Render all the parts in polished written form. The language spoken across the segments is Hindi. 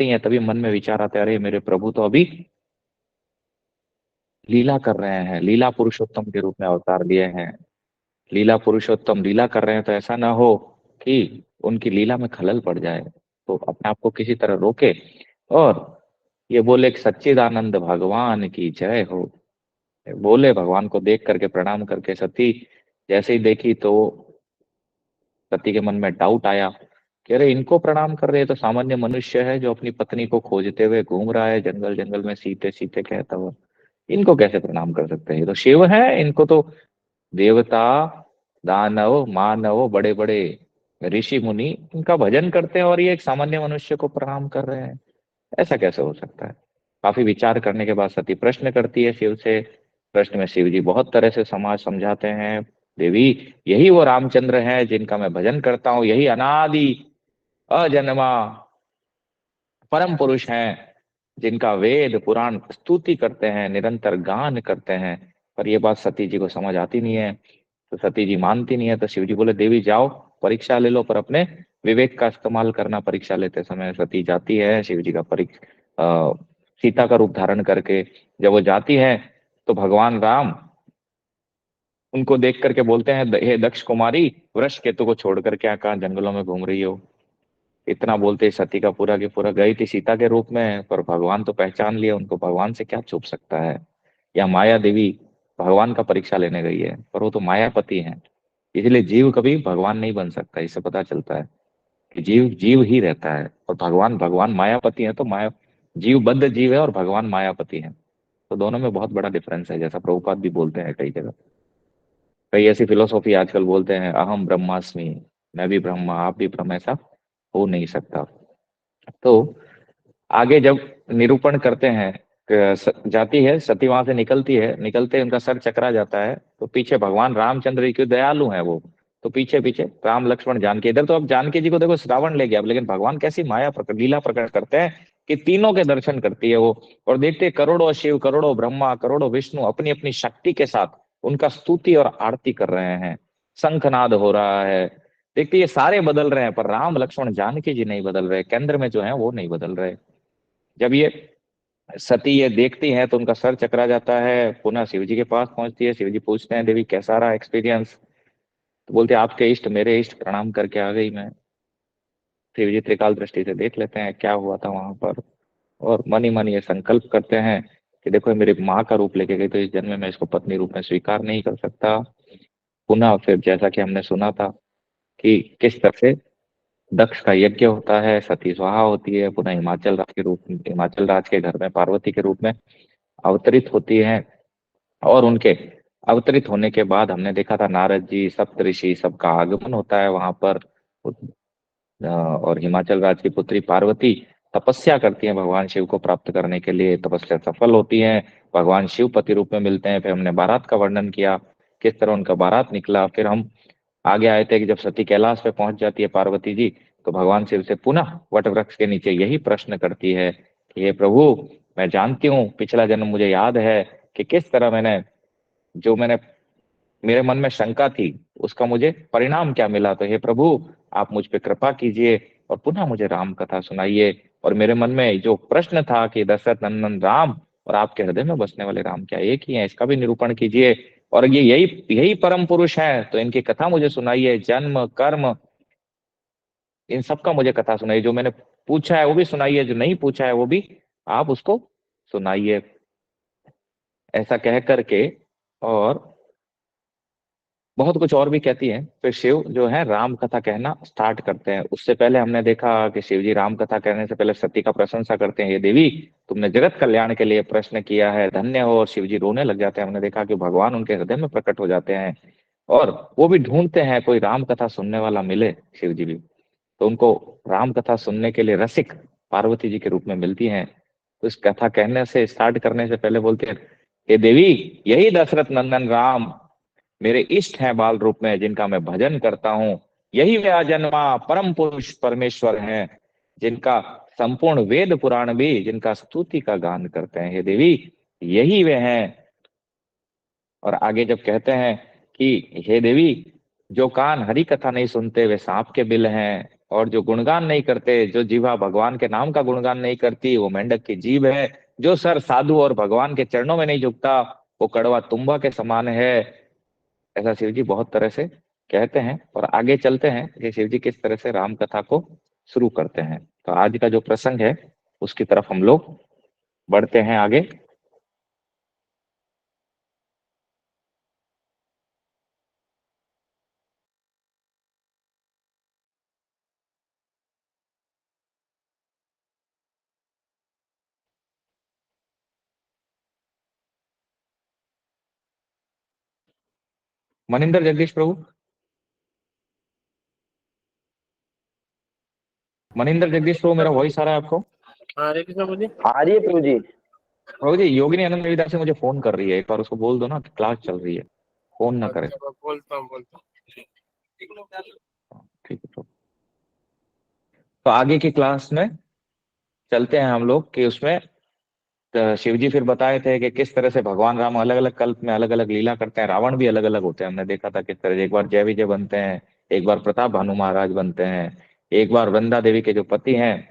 करते ही हैं तभी मन में विचार आता है, अरे मेरे प्रभु तो अभी लीला कर रहे हैं, लीला पुरुषोत्तम के रूप में अवतार लिए हैं, लीला पुरुषोत्तम लीला कर रहे हैं, तो ऐसा ना हो कि उनकी लीला में खलल पड़ जाए। तो अपने आप को किसी तरह रोके और ये बोले कि सच्चिदानंद भगवान की जय हो। बोले, भगवान को देख करके प्रणाम करके सती जैसे ही देखी तो सती के मन में डाउट आया कि अरे इनको प्रणाम कर रहे हैं, तो सामान्य मनुष्य है जो अपनी पत्नी को खोजते हुए घूम रहा है जंगल जंगल में, सीते सीते कहता हुआ, इनको कैसे प्रणाम कर सकते हैं, ये तो शिव है, इनको तो देवता दानव मानव बड़े बड़े ऋषि मुनि इनका भजन करते हैं और ये एक सामान्य मनुष्य को प्रणाम कर रहे हैं, ऐसा कैसे हो सकता है। काफी विचार करने के बाद सती प्रश्न करती है शिव से। प्रश्न में शिव जी बहुत तरह से समाज समझाते हैं, देवी यही वो रामचंद्र हैं जिनका मैं भजन करता हूँ, यही अनादि अजन्मा परम पुरुष हैं जिनका वेद पुराण स्तुति करते हैं, निरंतर गान करते हैं। पर ये बात सती जी को समझ आती नहीं है, तो सती जी मानती नहीं है। तो शिव जी बोले, देवी जाओ परीक्षा ले लो, पर अपने विवेक का इस्तेमाल करना। परीक्षा लेते समय सती जाती है शिव जी का सीता का रूप धारण करके। जब वो जाती है तो भगवान राम उनको देख करके बोलते हैं, हे दक्ष कुमारी, वृष केतु को छोड़ कर क्या कहाँ जंगलों में घूम रही हो। इतना बोलते ही सती का पूरा के पूरा गई थी सीता के रूप में, पर भगवान तो पहचान लिया उनको, भगवान से क्या छुप सकता है। या माया देवी भगवान का परीक्षा लेने गई है, पर वो तो मायापति हैं, इसलिए जीव कभी भगवान नहीं बन सकता। इससे पता चलता है कि जीव जीव ही रहता है और भगवान भगवान मायापति है। तो माया जीव बद्ध जीव है और भगवान मायापति है, तो दोनों में बहुत बड़ा डिफरेंस है, जैसा प्रभुपाद भी बोलते हैं कई जगह। कई ऐसी फिलोसॉफी आजकल बोलते हैं, अहम ब्रह्मास्मि, मैं भी ब्रह्मा आप भी ब्रह्म, ऐसा हो नहीं सकता। तो आगे जब निरूपण करते हैं, जाती है सती वहां से निकलती है, निकलते उनका सर चकरा जाता है, तो पीछे भगवान रामचंद्र जी क्यों दयालु हैं वो, तो पीछे पीछे राम लक्ष्मण जानकी। इधर तो अब जानकी जी को देखो श्रावण ले गया, अब लेकिन भगवान कैसी माया प्रकट लीला प्रकट करते हैं कि तीनों के दर्शन करती है वो। और देखते हैं करोड़ों शिव, करोड़ों ब्रह्मा, करोड़ों विष्णु अपनी अपनी शक्ति के साथ उनका स्तुति और आरती कर रहे हैं, शंखनाद हो रहा है। देखते ये सारे बदल रहे हैं, पर राम लक्ष्मण जानकी जी नहीं बदल रहे, केंद्र में जो है वो नहीं बदल रहे। जब ये सती ये देखती हैं तो उनका सर चकरा जाता है, पुनः शिव जी के पास पहुंचती है। शिव जी पूछते हैं, देवी कैसा रहा एक्सपीरियंस। तो बोलते हैं, आपके इष्ट मेरे इष्ट प्रणाम करके आ गई मैं। शिव जी त्रिकाल दृष्टि से देख लेते हैं क्या हुआ था वहां पर, और मन ही मन ये संकल्प करते हैं कि देखो ये मेरी माँ का रूप लेके गई, तो इस जन्म में मैं इसको पत्नी रूप में स्वीकार नहीं कर सकता। पुनः फिर जैसा कि हमने सुना था कि किस तरह से दक्ष का यज्ञ होता है, सती स्वाहा होती है, पुनः हिमाचल राज के घर में पार्वती के रूप में अवतरित होती हैं। और उनके अवतरित होने के बाद हमने देखा था नारद जी सप्तऋषि सबका आगमन होता है वहां पर। और हिमाचल राज की पुत्री पार्वती तपस्या करती हैं भगवान शिव को प्राप्त करने के लिए, तपस्या सफल होती है, भगवान शिव पति रूप में मिलते हैं। फिर हमने बारात का वर्णन किया, किस तरह उनका बारात निकला। फिर हम आगे आए थे कि जब सती कैलाश पे पहुंच जाती है पार्वती जी, तो भगवान शिव से पुनः वट वृक्ष के नीचे यही प्रश्न करती है कि हे प्रभु, मैं जानती हूँ पिछला जन्म मुझे याद है कि किस तरह मैंने मेरे मन में शंका थी उसका मुझे परिणाम क्या मिला। तो हे प्रभु, आप मुझ पे कृपा कीजिए और पुनः मुझे राम कथा सुनाइए। और मेरे मन में जो प्रश्न था कि दशरथ नंदन राम और आपके हृदय में बसने वाले राम क्या एक ही हैं, इसका भी निरूपण कीजिए। और ये यही यही परम पुरुष हैं, तो इनकी कथा मुझे सुनाइए, जन्म कर्म इन सब का मुझे कथा सुनाइए, जो मैंने पूछा है वो भी सुनाइए, जो नहीं पूछा है वो भी आप उसको सुनाइए। ऐसा कह करके और बहुत कुछ और भी कहती है। फिर शिव जो है राम कथा कहना स्टार्ट करते हैं। उससे पहले हमने देखा कि शिव जी राम कथा कहने से पहले सती का प्रशंसा करते हैं, ये देवी तुमने जगत कल्याण के लिए प्रश्न किया है, धन्य हो। और शिव जी रोने लग जाते हैं। हमने देखा कि भगवान उनके हृदय में प्रकट हो जाते हैं और वो भी ढूंढते हैं कोई राम कथा सुनने वाला मिले। शिव जी भी तो उनको राम कथा सुनने के लिए रसिक पार्वती जी के रूप में मिलती हैं। तो इस कथा कहने से स्टार्ट करने से पहले बोलते हैं, हे देवी यही दशरथ नंदन राम मेरे इष्ट हैं बाल रूप में, जिनका मैं भजन करता हूँ। यही वे अजन्मा परम पुरुष परमेश्वर हैं, जिनका संपूर्ण वेद पुराण भी जिनका स्तुति का गान करते हैं। हे देवी यही वे हैं। और आगे जब कहते हैं कि हे देवी जो कान हरि कथा नहीं सुनते वे सांप के बिल हैं, और जो गुणगान नहीं करते, जो जीवा भगवान के नाम का गुणगान नहीं करती, वो मेंढक की जीभ है। जो सर साधु और भगवान के चरणों में नहीं झुकता, वो कड़वा तुम्बा के समान है। ऐसा शिव जी बहुत तरह से कहते हैं। और आगे चलते हैं कि शिव जी किस तरह से राम कथा को शुरू करते हैं। तो आज का जो प्रसंग है उसकी तरफ हम लोग बढ़ते हैं आगे। मनिंदर जगदीश प्रभु, मनिंदर जगदीश प्रभु, मेरा वॉइस आ रहा है आपको? हरे कृष्ण प्रभु जी। आ रही है प्रभु जी। प्रभु जी, योगिनी आनंद रविदास से मुझे फोन कर रही है, एक बार उसको बोल दो ना कि क्लास चल रही है, फोन ना करे। अच्छा, बोलता हूँ। ठीक है प्रभु। तो आगे की क्लास में चलते हैं हम लोग कि उसमें शिव जी फिर बताए थे कि किस तरह से भगवान राम अलग अलग कल्प में अलग अलग लीला करते हैं। रावण भी अलग अलग होते हैं, हमने देखा था किस तरह से एक बार जय विजय बनते हैं, एक बार प्रताप भानु महाराज बनते हैं, एक बार वृंदा देवी के जो पति हैं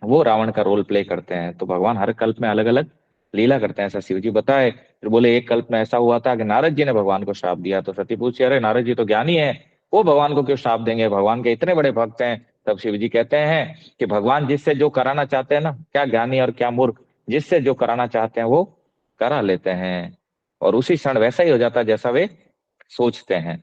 वो रावण का रोल प्ले करते हैं। तो भगवान हर कल्प में अलग अलग लीला करते हैं, ऐसा शिव जी बताए। फिर बोले एक कल्प में ऐसा हुआ था कि नारद जी ने भगवान को श्राप दिया। तो सती पूछी, अरे नारद जी तो ज्ञानी है, वो भगवान को क्यों श्राप देंगे, भगवान के इतने बड़े भक्त हैं। तब शिव जी कहते हैं कि भगवान जिससे जो कराना चाहते हैं ना, क्या ज्ञानी और क्या मूर्ख, जिससे जो कराना चाहते हैं वो करा लेते हैं, और उसी क्षण वैसा ही हो जाता है जैसा वे सोचते हैं।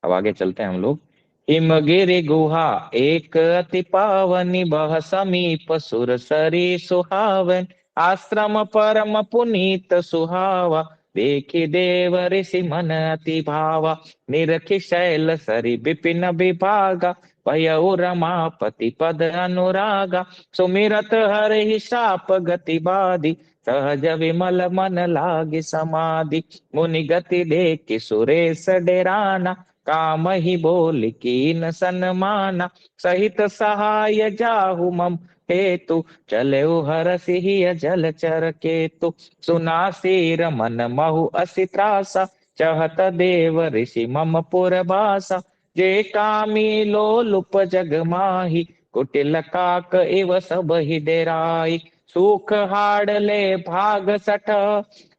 अब आगे चलते हैं हम लोग। हिमगिरि गुहा एक अति पावनी, बह समीप सुर सरी सुहावन, आश्रम परम पुनीत सुहावा, देखी देव ऋषि मन अति भावा, निरखि शैल सरी विपिन विभागा, भयउ रमापति पद अनुरागा, सुमिरत हरि शाप गति बाधी, सहज विमल मन लागे समाधि, मुनि गति देखि सुरेश डेराना, काम ही बोल कीन सन्माना, सहित सहाय जाहु मम हेतु, चले हर सिहिय जल चर केतु, सुना सिर मन महु असी त्रासा, चहत देव ऋषि मम पुर बासा, जे कामी लोलुप जग माही, कुटिल काक एव सब ही डेराई, सुख हाड़ ले भाग सठ,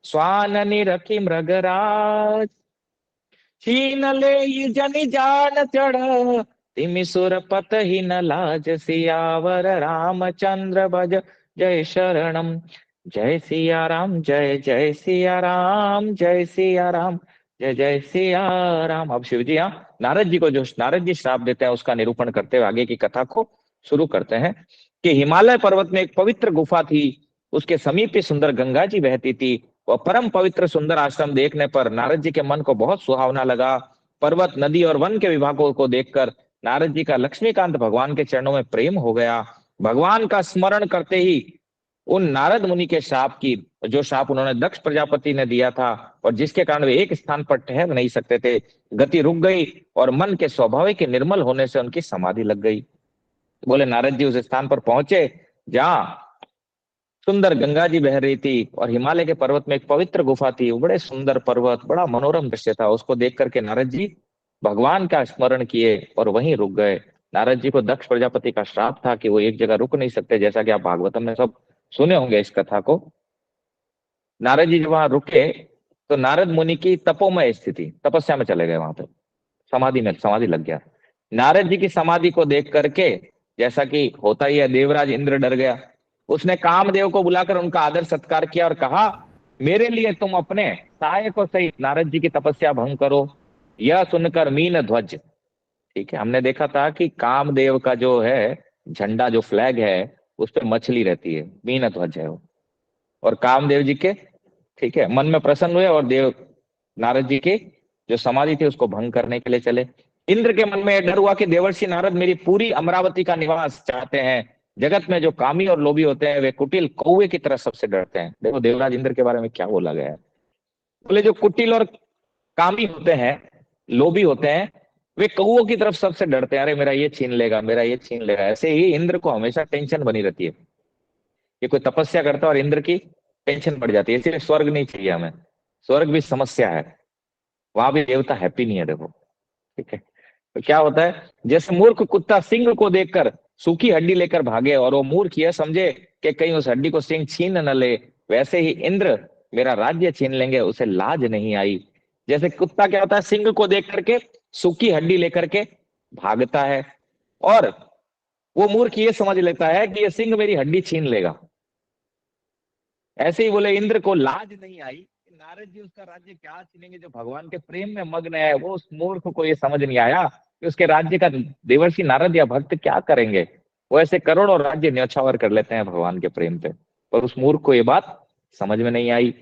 स्वान निरखी मृगराज, छीन ले जनि जान चढ़, तिमि सुर पत ही न लाज, सियावर रामचंद्र भज जय शरणम। जय सिया राम, जय जय सिया राम, जय सिया राम, जय जय सिया राम। अब शिव जी यहाँ नारद जी को जो नारद जी श्राप देते हैं उसका निरूपण करते हुए आगे की कथा को शुरू करते हैं कि हिमालय पर्वत में एक पवित्र गुफा थी, उसके समीप ही सुंदर गंगा जी बहती थी। वह परम पवित्र सुंदर आश्रम देखने पर नारद जी के मन को बहुत सुहावना लगा। पर्वत, नदी और वन के विभागों को देखकर नारद जी का लक्ष्मीकांत भगवान के चरणों में प्रेम हो गया। भगवान का स्मरण करते ही उन नारद मुनि के शाप की, जो शाप उन्होंने दक्ष प्रजापति ने दिया था और जिसके कारण वे एक स्थान पर ठहर नहीं सकते थे, गति रुक गई और मन के स्वाभाविक निर्मल होने से उनकी समाधि लग गई। बोले नारद जी उस स्थान पर पहुंचे जहां सुंदर गंगा जी बह रही थी और हिमालय के पर्वत में एक पवित्र गुफा थी। वो बड़े सुंदर पर्वत, बड़ा मनोरम दृश्य था। उसको देख करके नारद जी भगवान का स्मरण किए और वहीं रुक गए। नारद जी को दक्ष प्रजापति का श्राप था कि वो एक जगह रुक नहीं सकते, जैसा कि आप भागवतम में सब सुने होंगे इस कथा को। नारद जी जब वहां रुके तो नारद मुनि की तपोमय स्थिति, तपस्या में चले गए वहां पे, समाधि में, समाधि लग गया। नारद जी की समाधि को देख करके, जैसा कि होता ही है, देवराज इंद्र डर गया। उसने कामदेव को बुलाकर उनका आदर सत्कार किया और कहा, मेरे लिए तुम अपने सहायक सहित नारद जी की तपस्या भंग करो। यह सुनकर मीन ध्वज, ठीक है, हमने देखा था कि कामदेव का जो है झंडा, जो फ्लैग है, उस पर मछली रहती है, मीन ध्वज है वो। और कामदेव जी के, ठीक है, मन में प्रसन्न हुए और देव नारद जी की जो समाधि थी उसको भंग करने के लिए चले। इंद्र के मन में यह डर हुआ कि देवर्षि नारद मेरी पूरी अमरावती का निवास चाहते हैं। जगत में जो कामी और लोभी होते हैं वे कुटिल कौवे की तरह सबसे डरते हैं। देखो देवराज इंद्र के बारे में क्या बोला गया है। बोले जो कुटिल और कामी होते हैं, लोभी होते हैं, वे कौओं की तरफ सबसे डरते हैं। अरे मेरा ये छीन लेगा, मेरा ये छीन लेगा। ऐसे ही इंद्र को हमेशा टेंशन बनी रहती है कि कोई तपस्या करता है और इंद्र की टेंशन बढ़ जाती है। इसलिए स्वर्ग नहीं चाहिए हमें, स्वर्ग भी समस्या है, वहां भी देवता हैप्पी नहीं है, देखो, ठीक है। तो क्या होता है, जैसे मूर्ख कुत्ता सिंह को देखकर सूखी हड्डी लेकर भागे और वो मूर्ख यह समझे कि कहीं उस हड्डी को सिंह छीन न ले, वैसे ही इंद्र मेरा राज्य छीन लेंगे, उसे लाज नहीं आई। जैसे कुत्ता क्या होता है, सिंह को देख करके सूखी हड्डी लेकर के भागता है, और वो मूर्ख ये समझ लेता है कि ये सिंह मेरी हड्डी छीन लेगा। ऐसे ही बोले इंद्र को लाज नहीं आई कि नारद जी उसका राज्य क्या छीनेंगे, जो भगवान के प्रेम में मग्न है। वो उस मूर्ख को ये समझ नहीं आया कि उसके राज्य का देवर्षि नारद या भक्त क्या करेंगे। वो ऐसे करोड़ों राज्य न्यौछावर कर लेते हैं भगवान के प्रेम पे, पर उस मूर्ख को ये बात समझ में नहीं आई।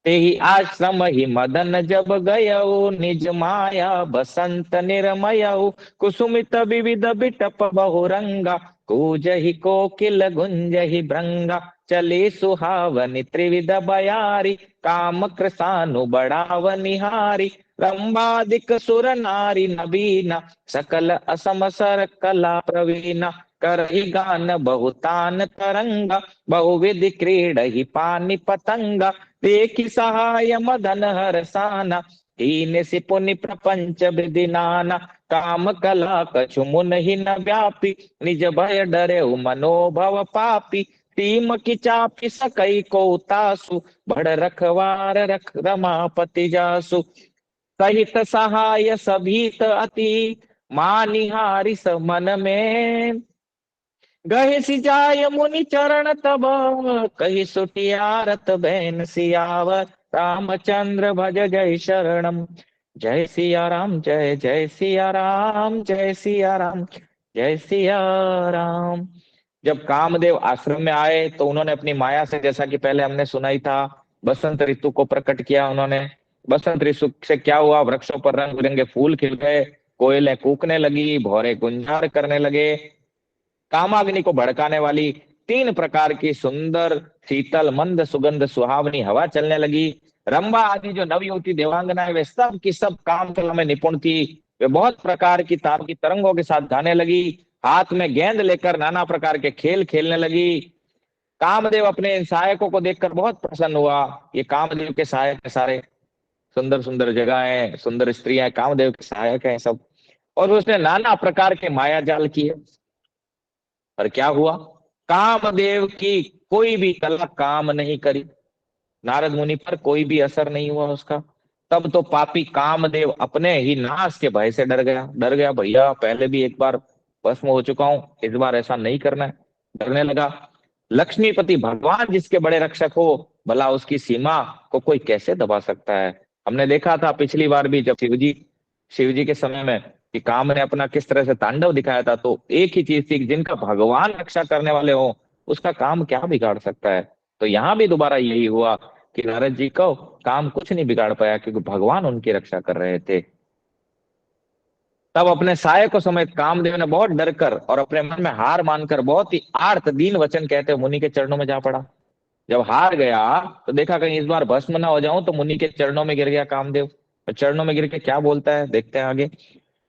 ते ही आश्रम ही मदन जब गयऊ, निज माया बसंत निर्मयऊ, कुसुमित विविध बिटप बहुरंगा, कूजहि कोकिल गुंजहि भृंगा, चले सुहावनि त्रिविध बयारी, काम कृसानु बढ़ाव निहारी, रंबादिक सुर नारी नबीना, सकल असम सर कला प्रवीणा, करहि गान बहुतान तरंगा, बहुविधि क्रीड ही पानी पतंगा, देखि सहाय मदन हरसाना, हीन सि पुनि प्रपंच विधि नाना, काम कला कछु मुन ही न व्यापी, निज भय डरे मनोभव पापी, टीम की चापी सकई को तासु, बड़ रखवार रख रमापति जासु, सहित सहाय सभीत अति, मानिहारी समन में, गहे सिजाय मुनि चरण तब, कही सुटियारत बैन सियावर, रामचंद्र भज जय शरणम, जय सिया राम जय जय सिया राम, जय सिया राम जय सिया राम। जब कामदेव आश्रम में आए तो उन्होंने अपनी माया से, जैसा कि पहले हमने सुना ही था, बसंत ऋतु को प्रकट किया उन्होंने। बसंत ऋतु से क्या हुआ, वृक्षों पर रंग बिरंगे फूल खिल गए, कोयलें कूकने लगी, भौरे गुंजार करने लगे, कामाग्नि को भड़काने वाली 3 प्रकार की सुंदर शीतल मंद सुगंध सुहावनी हवा चलने लगी। रंभा आदि जो नवयुवती देवांगनाएं वे सब की सब काम कला में निपुण थी। वे बहुत प्रकार की तार की तरंगों के साथ गाने लगी, हाथ में गेंद लेकर नाना प्रकार के खेल खेलने लगी। कामदेव अपने इन सहायकों को देखकर बहुत प्रसन्न हुआ। ये कामदेव के सहायक है सारे, सुंदर सुंदर जगहें, सुंदर स्त्रियां कामदेव के सहायक हैं सब। और उसने नाना प्रकार के माया जाल किए। पर क्या हुआ, कामदेव की कोई भी कला काम नहीं करी, नारद मुनि पर कोई भी असर नहीं हुआ उसका। तब तो पापी कामदेव अपने ही नाश के भय से डर गया, भैया पहले भी एक बार भस्म हो चुका हूं, इस बार ऐसा नहीं करना है, डरने लगा। लक्ष्मीपति भगवान जिसके बड़े रक्षक हो, भला उसकी सीमा को कोई कैसे दबा सकता है। हमने देखा था पिछली बार भी जब शिवजी के समय में कि काम ने अपना किस तरह से तांडव दिखाया था, तो एक ही चीज थी कि जिनका भगवान रक्षा करने वाले हो उसका काम क्या बिगाड़ सकता है। तो यहाँ भी दोबारा यही हुआ कि नारद जी को काम कुछ नहीं बिगाड़ पाया, क्योंकि भगवान उनकी रक्षा कर रहे थे। तब अपने साय को समेत कामदेव ने बहुत डर कर और अपने मन में हार मानकर बहुत ही आर्त दीन वचन कहते मुनि के चरणों में जा पड़ा। जब हार गया तो देखा कहीं इस बार भस्म ना हो जाऊं, तो मुनि के चरणों में गिर गया कामदेव। तो चरणों में गिर के क्या बोलता है, देखते हैं आगे।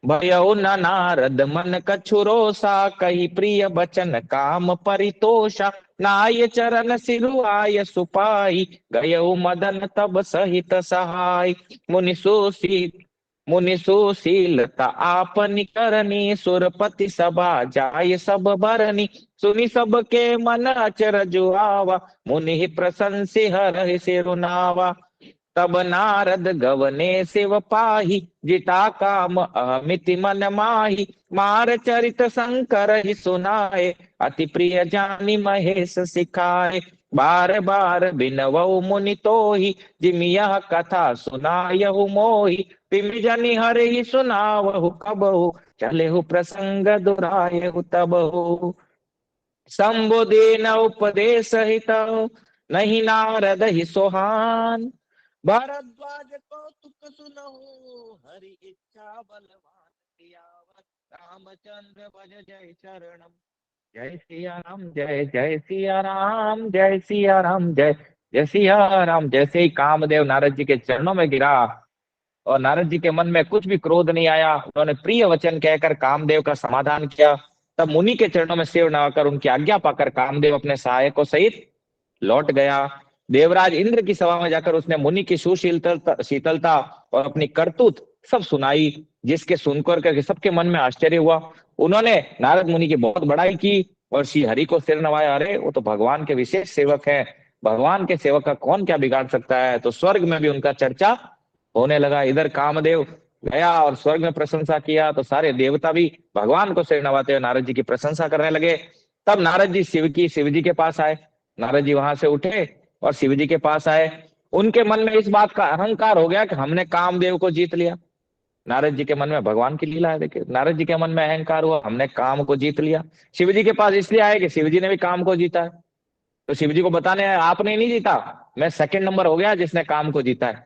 भयउ न नारद मन कछु रोषा, कही प्रिय बचन काम परितोषा, नाय चरण सिरुआय सुपाई, गयउ मदन तब सहित सहाय, मुनि सुशील मुनि सुशीलता आपनि करनी, सुरपति सभा जाय सब बरनी, सुनि सब के मन अचरज आवा, मुनि प्रशंसि हरहि सिरुनावा, तब नारद गवने शिव पाही, जिता काम अमिति मन माही, मार चरित शंकर ही सुनाए, अति प्रिय जानी महेश सिखाए, बार बार बिनवऊ मुनि तोहि, जिमि यह कथा सुनायहु मोहि, तिमि जनि हर ही सुनावहु कबहु, चलेहु प्रसंग दुरायहु तबहु, संबोधेन उपदेश हित, नहीं नारद ही सोहान, भारद्वाज कौतुक सुनहु, हरि इच्छा बलवान सियावर, रामचंद्र भज जय शरणम, जय सिया राम जय जय सिया राम, जय सिया राम जय जय सिया राम। जैसे ही कामदेव नारद जी के चरणों में गिरा और नारद जी के मन में कुछ भी क्रोध नहीं आया, उन्होंने प्रिय वचन कहकर कामदेव का समाधान किया। तब मुनि के चरणों में सिर नवाकर उनकी आज्ञा पाकर कामदेव अपने सहायकों सहित लौट गया। देवराज इंद्र की सभा में जाकर उसने मुनि की सुशीलता शीतलता और अपनी करतूत सब सुनाई। जिसके सुनकर करके सबके मन में आश्चर्य हुआ। उन्होंने नारद मुनि की बहुत बड़ाई की और श्री हरि को सिर नवाया। अरे वो तो भगवान के विशेष सेवक हैं, भगवान के सेवक का कौन क्या बिगाड़ सकता है। तो स्वर्ग में भी उनका चर्चा होने लगा। इधर कामदेव गया और स्वर्ग में प्रशंसा किया, तो सारे देवता भी भगवान को सिर नवाते हुए नारद जी की प्रशंसा करने लगे। तब नारद जी शिव जी के पास आए। नारद जी वहां से उठे और शिव जी के पास आए। उनके मन में इस बात का अहंकार हो गया कि हमने कामदेव को जीत लिया। नारद जी के मन में भगवान की लीला है, देखिए नारद जी के मन में अहंकार हुआ, हमने काम को जीत लिया। शिव जी के पास इसलिए आए कि शिव जी ने भी काम को जीता है। तो शिव जी को बताने आए, आपने नहीं जीता, मैं सेकंड नंबर हो गया जिसने काम को जीता है।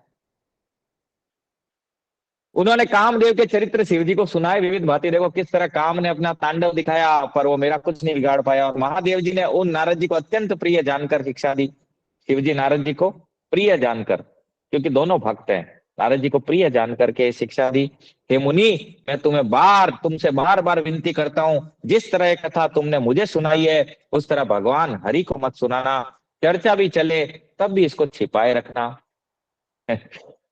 उन्होंने कामदेव के चरित्र शिव जी को सुनाए विविध भांति। देखो किस तरह काम ने अपना तांडव दिखाया, पर वो मेरा कुछ नहीं बिगाड़ पाया। और महादेव जी ने उन नारद जी को अत्यंत प्रिय जानकर शिक्षा दी। शिव जी नारद जी को प्रिय जानकर, क्योंकि दोनों भक्त हैं, नारद जी को प्रिय जानकर के शिक्षा दी। हे मुनि, मैं तुमसे बार बार विनती करता हूं, जिस तरह कथा तुमने मुझे सुनाई है उस तरह भगवान हरि को मत सुनाना। चर्चा भी चले तब भी इसको छिपाए रखना।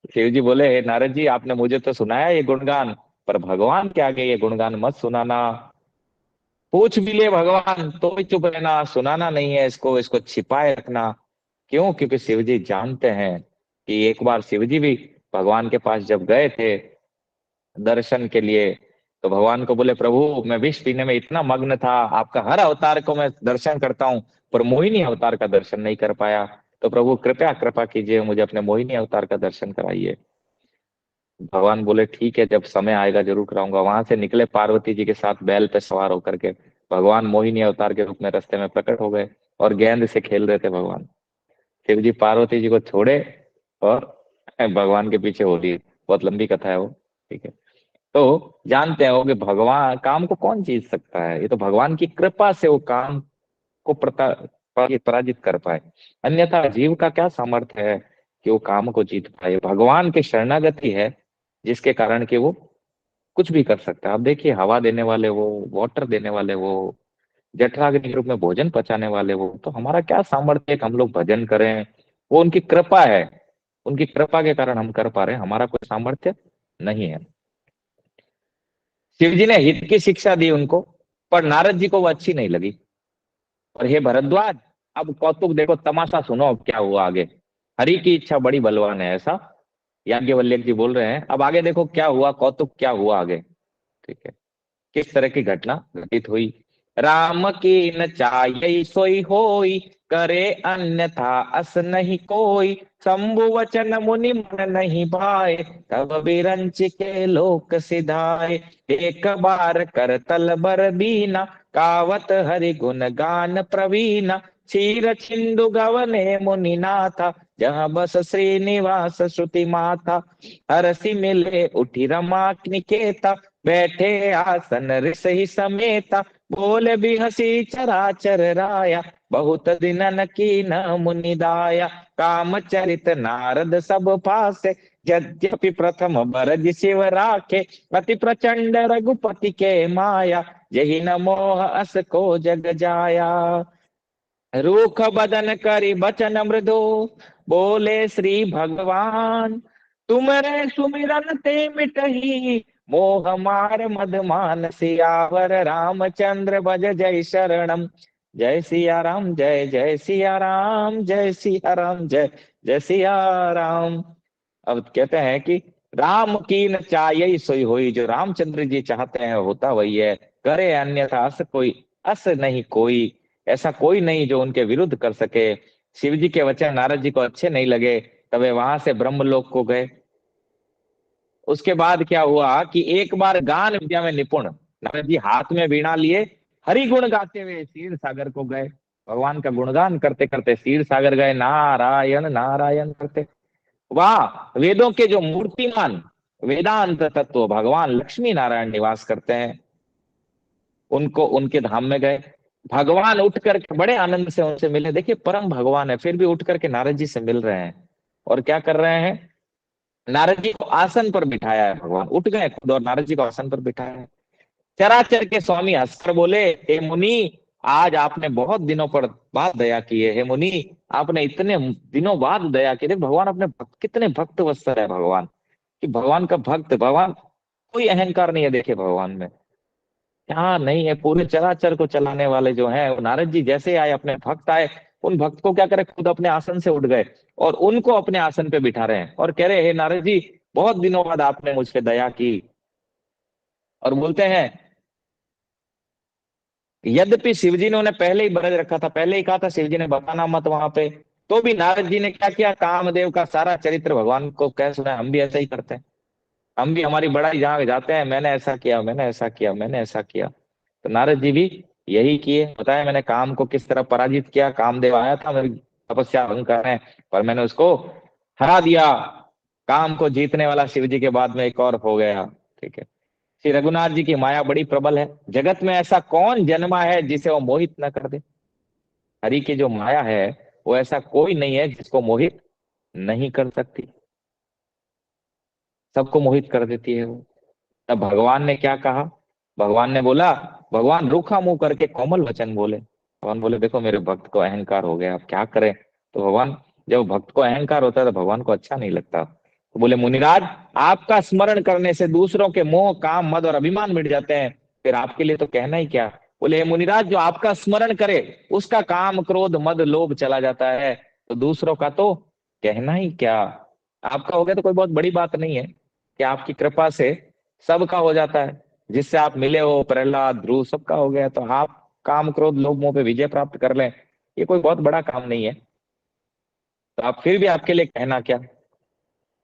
शिव जी बोले, हे नारद जी, आपने मुझे तो सुनाया ये गुणगान, पर भगवान के आगे ये गुणगान मत सुनाना। पूछ भी ले भगवान तो भी चुप रहना, सुनाना नहीं है इसको, इसको छिपाए रखना। क्यों? क्योंकि शिव जी जानते हैं कि एक बार शिव जी भी भगवान के पास जब गए थे दर्शन के लिए, तो भगवान को बोले, प्रभु मैं विष पीने में इतना मग्न था, आपका हर अवतार को मैं दर्शन करता हूँ पर मोहिनी अवतार का दर्शन नहीं कर पाया। तो प्रभु कृपया कृपा कीजिए, मुझे अपने मोहिनी अवतार का दर्शन कराइए। भगवान बोले, ठीक है, जब समय आएगा जरूर कराऊंगा। वहां से निकले पार्वती जी के साथ बैल पे सवार होकर के। भगवान मोहिनी अवतार के रूप में रास्ते में प्रकट हो गए और गेंद से खेल रहे थे भगवान। शिव जी पार्वती जी को छोड़े और भगवान के पीछे हो रही। बहुत लंबी कथा है वो, ठीक है। तो जानते हो कि भगवान काम को कौन जीत सकता है, ये तो भगवान की कृपा से वो काम को पराजित कर पाए। अन्यथा जीव का क्या सामर्थ्य है कि वो काम को जीत पाए। भगवान की शरणागति है जिसके कारण कि वो कुछ भी कर सकता है। आप देखिए, हवा देने वाले वो, वाटर देने वाले वो, जठराग्नि के रूप में भोजन पचाने वाले वो, तो हमारा क्या सामर्थ्य है कि हम लोग भजन करें। वो उनकी कृपा है, उनकी कृपा के कारण हम कर पा रहे हैं, हमारा कोई सामर्थ्य नहीं है। शिव जी ने हित की शिक्षा दी उनको, पर नारद जी को वो अच्छी नहीं लगी। और हे भरद्वाज, अब कौतुक देखो, तमाशा सुनो अब क्या हुआ आगे। हरि की इच्छा बड़ी बलवान है, ऐसा याज्ञवल्क्य जी बोल रहे हैं। अब आगे देखो क्या हुआ, कौतुक क्या हुआ आगे, ठीक है, किस तरह की घटना घटित हुई। राम की न चाहिए सोई होई, करे अन्यथा अस नहीं कोई। शंभु वचन मुनि मन नहीं भाए, तब बिरंच के लोक सिधाए। एक बार कर तल बर दीना, कावत हरि गुण गान प्रवीणा। क्षीर छिंदु गवने मुनि नाथा, जहाँ बस श्रीनिवास श्रुति माथा। हरसि मिले उठी रमा निकेता, बैठे आसन ऋषि समेता। बोले भी हसी चराचर राया, बहुत दिनन की न मुनि दाया। काम चरित नारद सब पासे, यद्यपि प्रथम बरज शिव राखे। अति प्रचंड रघुपति के माया, यही न मोह अस को जग जाया। रूख बदन करी बचन मृदु, बोले श्री भगवान। तुमरे सुमिरन ते मिटही, मोह मार मदमान सियावर। रामचंद्र भज जय शरणम। जय सिया राम, जय जय सिया राम, जय सिया राम, जय जय सिया राम। अब कहते हैं कि राम की न चाहिए सोई होई, जो रामचंद्र जी चाहते हैं होता वही है। करे अन्यथा अस कोई, अस नहीं कोई, ऐसा कोई नहीं जो उनके विरुद्ध कर सके। शिव जी के वचन नारद जी को अच्छे नहीं लगे, तब वे वहां से ब्रह्मलोक को गए। उसके बाद क्या हुआ कि एक बार गान विद्या में निपुण नारद जी हाथ में वीणा लिए हरि गुण गाते हुए क्षीर सागर को गए। भगवान का गुणगान करते करते क्षीर सागर गए, नारायण नारायण करते। वहां वेदों के जो मूर्तिमान वेदांत तत्व भगवान लक्ष्मी नारायण निवास करते हैं, उनको उनके धाम में गए। भगवान उठ करके बड़े आनंद से उनसे मिले। देखिए परम भगवान है, फिर भी उठ करके नारद जी से मिल रहे हैं। और क्या कर रहे हैं, नारद जी को आसन पर बिठाया है। भगवान उठ गए खुद और नारद जी को आसन पर बिठाया है। चराचर के स्वामी हंसकर बोले, हे मुनि, आज आपने बहुत दिनों पर बाद दया की है। हे मुनि, आपने इतने दिनों बाद दया की। देख भगवान अपने भक्त, कितने भक्त वत्सल है भगवान, कि भगवान का भक्त, भगवान कोई अहंकार नहीं है देखे भगवान में, क्या नहीं है। पूरे चराचर को चलाने वाले जो हैं, वो नारद जी जैसे आए, अपने भक्त आए, उन भक्त को क्या करे, खुद अपने आसन से उठ गए और उनको अपने आसन पे बिठा रहे हैं और कह रहे, हे नारद जी, बहुत दिनों बाद आपने मुझ पे दया की। और बोलते हैं, यद्यपि शिवजी ने उन्हें पहले ही बरज रखा था, पहले ही कहा था शिवजी ने बताना मत वहां पे, तो भी नारद जी ने क्या किया, कामदेव का सारा चरित्र भगवान को कह सुना। हम भी ऐसा ही करते हैं, हम भी हमारी बड़ाई जहां जाते हैं, मैंने ऐसा किया, मैंने ऐसा किया, मैंने ऐसा किया। तो नारद जी भी यही किए, बताया मैंने काम को किस तरह पराजित किया। कामदेव आया था मेरी तपस्या भंग कर रहे हैं, पर मैंने उसको हरा दिया। काम को जीतने वाला शिव जी के बाद में एक और हो गया। ठीक है, श्री रघुनाथ जी की माया बड़ी प्रबल है। जगत में ऐसा कौन जन्मा है जिसे वो मोहित न कर दे। हरि की जो माया है, वो ऐसा कोई नहीं है जिसको मोहित नहीं कर सकती, सबको मोहित कर देती है वो। तब भगवान ने क्या कहा, भगवान ने बोला, भगवान रूखा मुंह करके कोमल वचन बोले। भगवान बोले, देखो मेरे भक्त को अहंकार हो गया, अब क्या करें। तो भगवान, जब भक्त को अहंकार होता है तो भगवान को अच्छा नहीं लगता। तो बोले, मुनिराज, आपका स्मरण करने से दूसरों के मोह, काम, मद और अभिमान मिट जाते हैं, फिर आपके लिए तो कहना ही क्या। बोले, हे मुनिराज, जो आपका स्मरण करे उसका काम, क्रोध, मद, लोभ चला जाता है, तो दूसरों का तो कहना ही क्या। आपका हो गया तो कोई बहुत बड़ी बात नहीं है कि आपकी कृपा से सबका हो जाता है। जिससे आप मिले हो, प्रहलाद, ध्रुव, सबका हो गया, तो आप काम, क्रोध, लोभ, मोह पे विजय प्राप्त कर लें, ये कोई बहुत बड़ा काम नहीं है। तो आप फिर भी आपके लिए कहना क्या।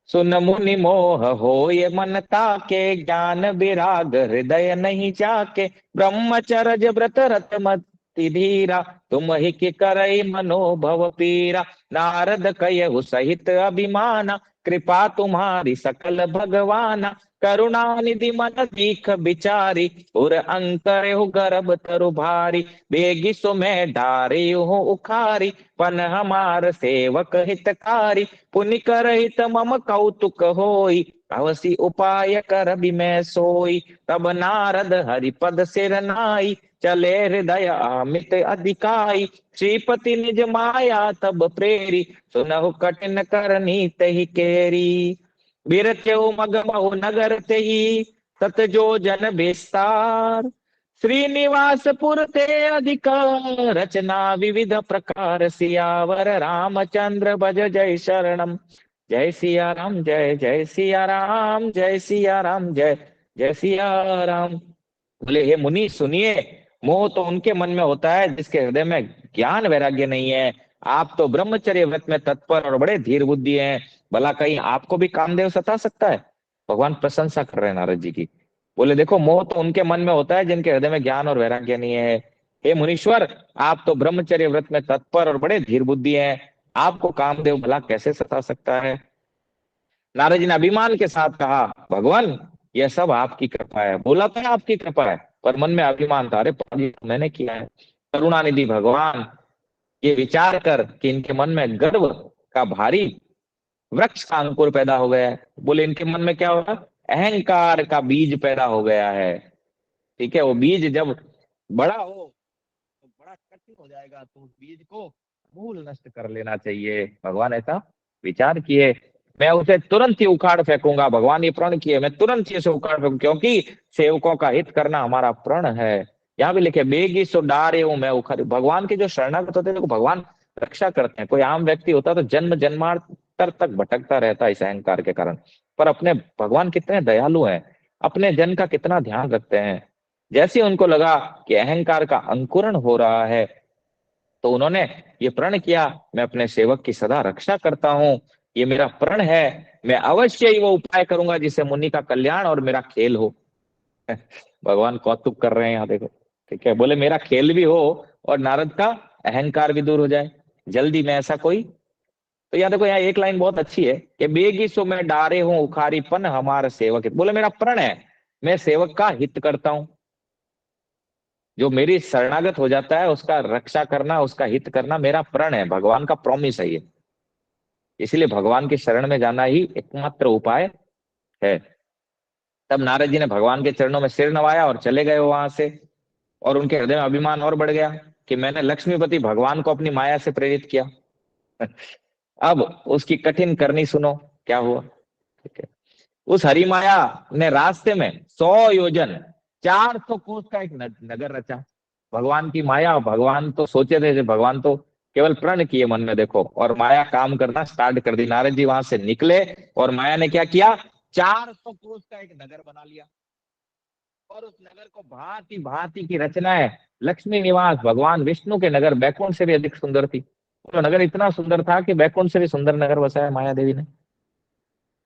सुन मुनि मोह हो ये मन ताके, ज्ञान विराग हृदय नहीं जाके, ब्रह्मचर्य व्रत रत मति धीरा, तुम ही कि करई मनोभव पीरा, नारद कयहु सहित अभिमाना, कृपा तुम्हारी सकल भगवाना, करुणा निधि मन दीख बिचारी, उर अंकर हो गर्भ तरु भारी, बेगी सो मैं डारे हो उखारी, पन हमार सेवक हितकारी, पुनि करहित मम कौतुक होई, अवसि उपाय कर भी मैं सोई, तब नारद हरिपद सिर नाई, चले हृदय अमित अधिकाई, श्रीपति निज माया तब प्रेरी, सुनहु कठिन करनी तहि केरी, बिरचऊ मगमहु नगर तेहि, सत जो जन विस्तार, श्रीनिवासपुर ते अधिक, रचना विविध प्रकार, सियावर रामचंद्र भज जय शरणम, जय सिया राम, जय जय सिया राम, जय सिया राम, जय जय सिया राम। बोले, हे मुनि सुनिए, मोह तो उनके मन में होता है जिसके हृदय में ज्ञान वैराग्य नहीं है। आप तो ब्रह्मचर्य व्रत में तत्पर और बड़े धीर बुद्धि हैं, भला कहीं आपको भी कामदेव सता सकता है। भगवान प्रशंसा कर रहे हैं नारद जी की। बोले, देखो, मोह तो उनके मन में होता है जिनके हृदय में ज्ञान और वैराग्य नहीं है। हे मुनीश्वर, आप तो ब्रह्मचर्य व्रत में तत्पर और बड़े धीर बुद्धि हैं, आपको कामदेव भला कैसे सता सकता है। नारद जी ने अभिमान के साथ कहा, भगवान, यह सब आपकी कृपा है। बोला तो है आपकी कृपा है, पर मन में अभिमान था, अरे पाजी मैंने किया है। करुणानिधि भगवान ये विचार कर कि इनके मन में गर्व का भारी वृक्ष का अंकुर पैदा हो गया है। बोले, इनके मन में क्या होगा, अहंकार का बीज पैदा हो गया है। ठीक है, वो बीज जब बड़ा हो तो बड़ा कठिन हो जाएगा, तो उस बीज को मूल नष्ट कर लेना चाहिए। भगवान ऐसा विचार किए, मैं उसे तुरंत ही उखाड़ फेंकूंगा। भगवान ये प्रण किए, मैं तुरंत ही उसे उखाड़ फेंकूंगा, क्योंकि सेवकों का हित करना हमारा प्रण है। यहाँ भी लिखे, बेगी सो डारे हूं मैं उखाड़। भगवान के जो शरणागत होते हैं, देखो भगवान रक्षा करते हैं। कोई आम व्यक्ति होता तो जन्म जन्मांतर तक भटकता रहता इस अहंकार के कारण, पर अपने भगवान कितने दयालु हैं, अपने जन का कितना ध्यान रखते हैं। जैसे उनको लगा कि अहंकार का अंकुरण हो रहा है, तो उन्होंने ये प्रण किया, मैं अपने सेवक की सदा रक्षा करता हूँ, ये मेरा प्रण है, मैं अवश्य ही वो उपाय करूंगा जिससे मुनि का कल्याण और मेरा खेल हो। भगवान कौतुक कर रहे हैं यहाँ देखो। ठीक है, बोले, मेरा खेल भी हो और नारद का अहंकार भी दूर हो जाए, जल्दी मैं ऐसा कोई। तो यहाँ देखो, यहाँ एक लाइन बहुत अच्छी है कि बेगी सो मैं डारे हूं उखारी, पन हमारा सेवक हित। बोले, मेरा प्रण है, मैं सेवक का हित करता हूँ। जो मेरी शरणागत हो जाता है उसका रक्षा करना, उसका हित करना मेरा प्रण है, भगवान का प्रॉमिस है ये। इसलिए भगवान की शरण में जाना ही एकमात्र उपाय है। तब नारद जी ने भगवान के चरणों में सिर नवाया और चले गए वहां से। और उनके हृदय में अभिमान और बढ़ गया कि मैंने लक्ष्मीपति भगवान को अपनी माया से प्रेरित किया। अब उसकी कठिन करनी सुनो क्या हुआ। ठीक है, उस हरि माया ने रास्ते में 100 योजन 400 कोस का एक नगर रचा। भगवान की माया, भगवान तो सोचे थे, भगवान तो केवल प्रण किए मन में देखो, और माया काम करना स्टार्ट कर दी। नारद जी वहां से निकले और माया ने क्या किया, 400 कोस का एक नगर बना लिया। और उस नगर को भांति भांति की रचनाएं, लक्ष्मी निवास, भगवान विष्णु के नगर बैकुंठ से भी अधिक सुंदर थी। तो नगर इतना सुंदर था कि बैकुंठ से भी सुंदर नगर बसाया माया देवी ने।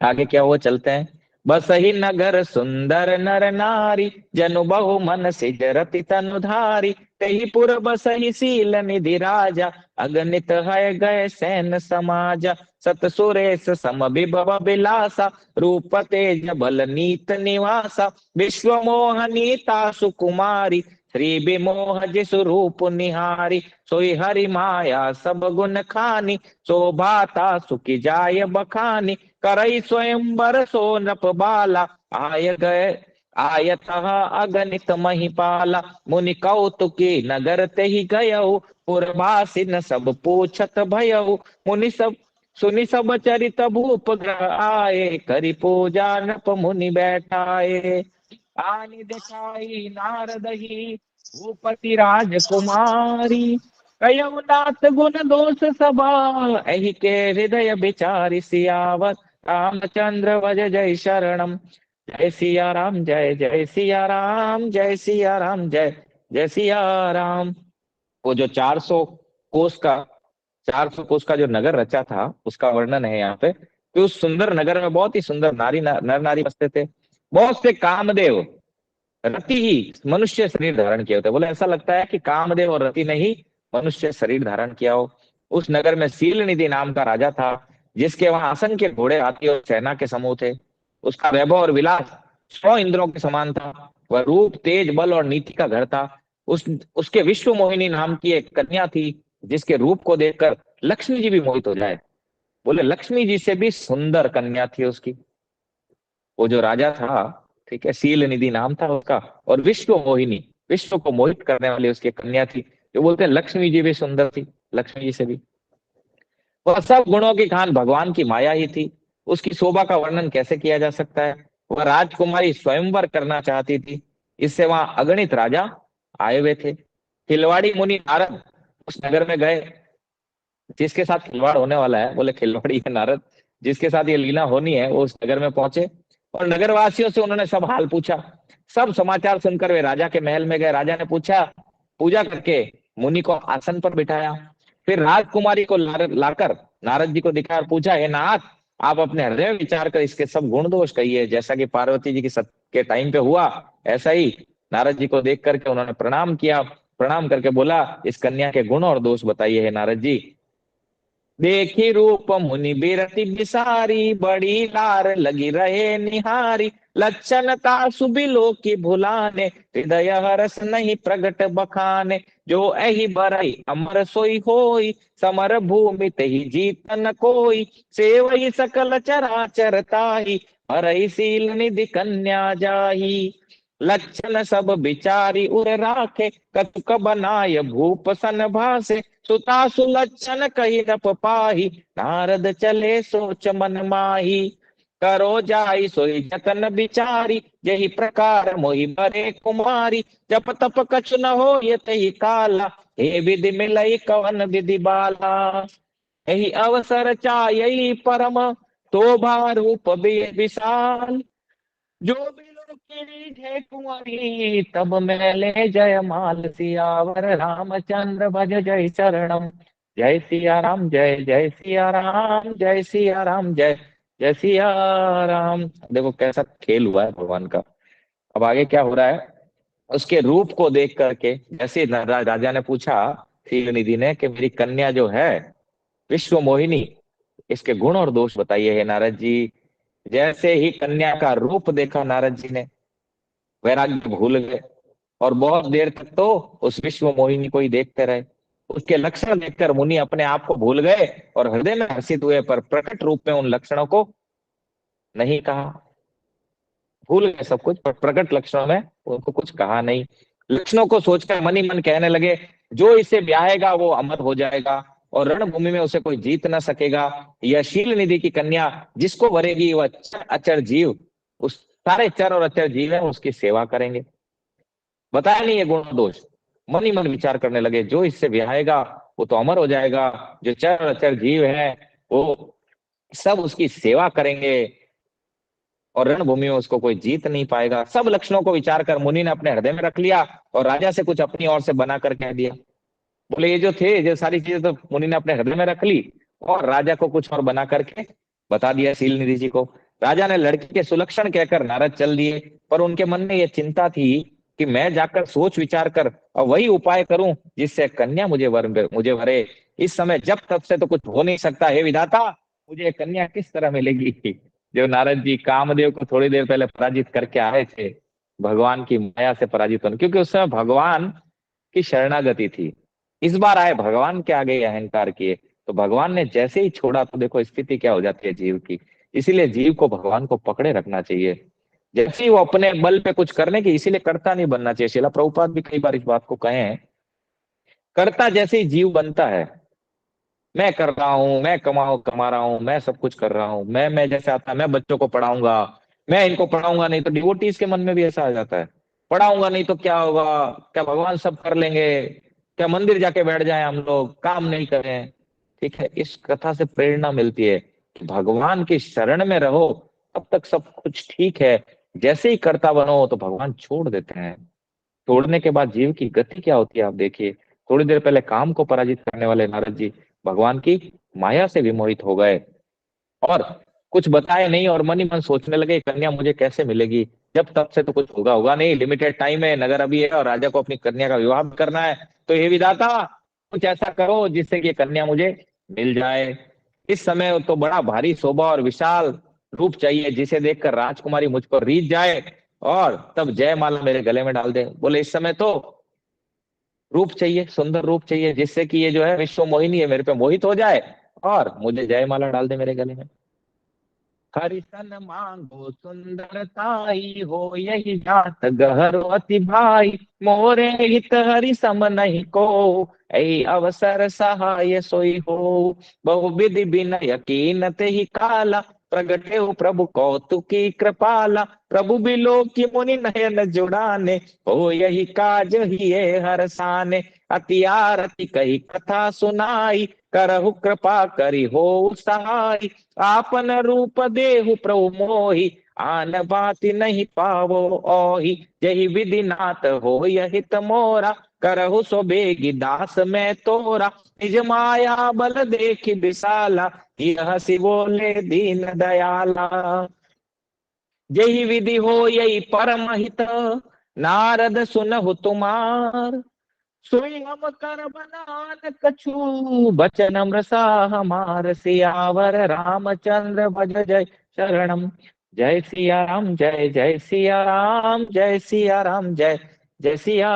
आगे क्या हुआ, चलते हैं। बस ही नगर सुंदर नर नारी, जनु बहु मन सिजरति तनुधारी, तेहि पुर बसहि शील निधि राजा, अगणित है गए सैन समाजा, सत सुरेश सम विभव विलासा, रूप तेज बल नीत निवासा, विश्व मोहनीता सुकुमारी, श्री विमोह जिसु रूप निहारी, सोई हरि माया सब गुण खानी, शोभाता सुखी जाय बखानी, करई स्वयंवर सो नप बाला, आय गए आयत अगणित महिपाला, मुनि कौतुकी नगर ते ही गयऊ, पुरवासिन सब पूछत भयऊ, मुनि सब सुनि सब चरित भूप ग्रह आए, करि पूजा नप मुनि बैठाए, आनि दिखाई नारद ही भूपति राजकुमारी, कयऊ नाथ गुण दोष सबा, एहि के हृदय विचारि सियावर, रामचंद्र भज जय शरणम। जय सिया राम, जय जय सिया राम, जय सिया राम, जय जय सिया राम। वो जो 400 कोस का जो नगर रचा था, उसका वर्णन है यहाँ पे कि उस सुंदर नगर में बहुत ही सुंदर नर नारी बसते थे। बहुत से कामदेव रति ही मनुष्य शरीर धारण किए होते। बोले ऐसा लगता है कि कामदेव और रति ने ही मनुष्य शरीर धारण किया हो। उस नगर में सील निधि नाम का राजा था, जिसके वहां असंख्य घोड़े, हाथी और सेना के समूह थे। उसका वैभव और विलास 100 इंद्रों के समान था। वह रूप, तेज, बल और नीति का घर था। उस उसके विश्व मोहिनी नाम की एक कन्या थी, जिसके रूप को देखकर लक्ष्मी जी भी मोहित हो जाए। बोले लक्ष्मी जी से भी सुंदर कन्या थी उसकी। वो जो राजा था, ठीक है, सील निधि नाम था उसका, और विश्व मोहिनी, विश्व को मोहित करने वाली उसकी कन्या थी, जो बोलते हैं लक्ष्मी जी भी सुंदर थी, लक्ष्मी जी से भी। वह सब गुणों की खान भगवान की माया ही थी। उसकी शोभा का वर्णन कैसे किया जा सकता है। वह राजकुमारी स्वयंवर करना चाहती थी, इससे वहां अगणित राजा आए हुए थे। खिलवाड़ी मुनि नारद उस नगर में गए। जिसके साथ खिलवाड़ होने वाला है, बोले खिलवाड़ी है नारद, जिसके साथ ये लीला होनी है, वो उस नगर में पहुंचे और नगरवासियों से उन्होंने सब हाल पूछा। सब समाचार सुनकर वे राजा के महल में गए। राजा ने पूछा, पूजा करके मुनि को आसन पर बिठाया। फिर राजकुमारी को लाकर नारद जी को दिखाया और पूछा, हे नाथ, आप अपने हृदय में विचार कर इसके सब गुण दोष कहिए। जैसा कि पार्वती जी की सत के टाइम पे हुआ, ऐसा ही नारद जी को देख करके उन्होंने प्रणाम किया। प्रणाम करके बोला, इस कन्या के गुण और दोष बताइए हे नारद जी। देखी रूप मुनि बिरति बिसारी, बड़ी लार लगी रहे निहारी, लक्षणता सुबिलो की भुलाने, हृदय हरस नहीं प्रगट बखाने, जो एहि बरई अमर सोई होई, समर भूमि तेहि जीत न कोई, सेवई सकल चराचर ताहि, हरई सील निधि कन्या जाही, लक्षण सब बिचारी उर राखे, कतुक बनाय भूप सन भासे, सुता सुलक्षण कही नप पाही, नारद चले सोच मन माही, करो जाई सोई जतन बिचारी, यही प्रकार मोहि बरे कुमारी, जप तप कछु न हो ये तही काला, हे विधि मिलई कवन विधि बाला, यही अवसर चायई परम, शोभा रूप विशाल, जो बिलो की जय कुंवरी, तब मैले जय माल, सियावर रामचंद्र भज जय शरणम। जय सिया राम, जय जय सिया राम, जय सिया राम, जय जय सिया राम। देखो कैसा खेल हुआ है भगवान का। अब आगे क्या हो रहा है, उसके रूप को देख करके जैसे राजा ने पूछा शील निधि ने कि मेरी कन्या जो है विश्व मोहिनी, इसके गुण और दोष बताइए हे नारद जी। जैसे ही कन्या का रूप देखा नारद जी ने, वैराग्य भूल गए और बहुत देर तक तो उस विश्व मोहिनी को ही देखते रहे। उसके लक्षण देखकर मुनि अपने आप को भूल गए और हृदय में हर्षित हुए, पर प्रकट रूप में उन लक्षणों को नहीं कहा। भूल गए सब कुछ, पर प्रकट लक्षणों में उनको कुछ कहा नहीं। लक्षणों को सोचकर मन ही मन कहने लगे, जो इसे ब्याहेगा वो अमर हो जाएगा और रणभूमि में उसे कोई जीत न सकेगा। यह शील निधि की कन्या जिसको वरेगी वह अचर जीव उस सारे चर और अचर जीव है उसकी सेवा करेंगे। बताया नहीं है गुण दोष, मन ही मन विचार करने लगे, जो इससे विहाएगा वो तो अमर हो जाएगा, जो चर और अचर जीव है वो सब उसकी सेवा करेंगे और रणभूमि में उसको कोई जीत नहीं पाएगा। सब लक्षणों को विचार कर मुनि ने अपने हृदय में रख लिया और राजा से कुछ अपनी ओर से बना कर कह दिया। बोले ये जो थे ये सारी चीजें तो मुनि ने अपने हृदय में रख ली और राजा को कुछ और बना करके बता दिया शील निधि जी को। राजा ने लड़की के सुलक्षण कहकर नारद चल दिए, पर उनके मन में यह चिंता थी कि मैं जाकर सोच विचार कर और वही उपाय करूं जिससे कन्या मुझे वरे। इस समय जब तब से तो कुछ हो नहीं सकता, हे विधाता मुझे कन्या किस तरह मिलेगी। जो नारद जी कामदेव को थोड़ी देर पहले पराजित करके आए थे, भगवान की माया से पराजित होने, क्योंकि उस समय भगवान की शरणागति थी। इस बार आए भगवान के आगे अहंकार किए, तो भगवान ने जैसे ही छोड़ा तो देखो स्थिति क्या हो जाती है जीव की। इसीलिए जीव को भगवान को पकड़े रखना चाहिए। जैसे ही वो अपने बल पे कुछ करने की, इसीलिए कर्ता नहीं बनना चाहिए। शिला प्रभुपाद भी कई बार इस बात को कहे हैं, कर्ता जैसे ही जीव बनता है, मैं कर रहा हूँ, मैं कमा रहा हूँ, मैं सब कुछ कर रहा हूँ, मैं जैसे आता है, मैं बच्चों को पढ़ाऊंगा, मैं इनको पढ़ाऊंगा नहीं तो डिवोटीज के मन में भी ऐसा आ जाता है, पढ़ाऊंगा नहीं तो क्या होगा, क्या भगवान सब कर लेंगे, क्या मंदिर जाके बैठ जाए हम लोग, काम नहीं करें। ठीक है, इस कथा से प्रेरणा मिलती है कि भगवान की शरण में रहो, तब तक सब कुछ ठीक है। जैसे ही कर्ता बनो तो भगवान छोड़ देते हैं। तोड़ने के बाद जीव की गति क्या होती है आप देखिए। थोड़ी देर पहले काम को पराजित करने वाले नारद जी भगवान की माया से विमोहित हो गए और कुछ बताए नहीं और मन ही मन सोचने लगे कन्या मुझे कैसे मिलेगी। जब तब से तो कुछ होगा नहीं, लिमिटेड टाइम है, नगर अभी है और राजा को अपनी कन्या का विवाह भी करना है, तो ये विधाता कुछ ऐसा करो जिससे कि कन्या मुझे मिल जाए। इस समय तो बड़ा भारी शोभा और विशाल रूप चाहिए जिसे देखकर राजकुमारी मुझ पर रीझ जाए और तब जयमाला मेरे गले में डाल दे। बोले इस समय तो रूप चाहिए, सुंदर रूप चाहिए जिससे कि ये जो है विश्व मोहिनी है मेरे पे मोहित हो जाए और मुझे जयमाला डाल दे मेरे गले में। हरिसन मांगो सुंदरताई हो यही जात गहरो अति भाई, मोरे हित हरि सम नहीं को, ऐ अवसर सहाय सोई हो। बहु विधि विनय कीनत ही काला, प्रगटे हो प्रभु कौतुकी कृपाला। प्रभु बिलो की मुनि नयन जुड़ाने, हो यही काज ही है हर साने। अति आरती कही कथा सुनाई, करहु कृपा करी हो सहाय। आपन रूप देहु प्रभु मोहि, आन बाति नहीं पावो ओहि। यही विधि नाथ हो यहित मोरा, करहु सो बेगी दास मैं तोरा। निज माया बल देखी विशाला, यह हसी बोले दीन दयाला। यही विधि हो यही परम हित, नारद सुनहु तुमार। सोई हम कर बनान कछु, बचन अमृता हमार। सियावर रामचंद्र भज जय शरणम। जय सिया राम जय जय सिया राम, जय सिया राम जय जय सिया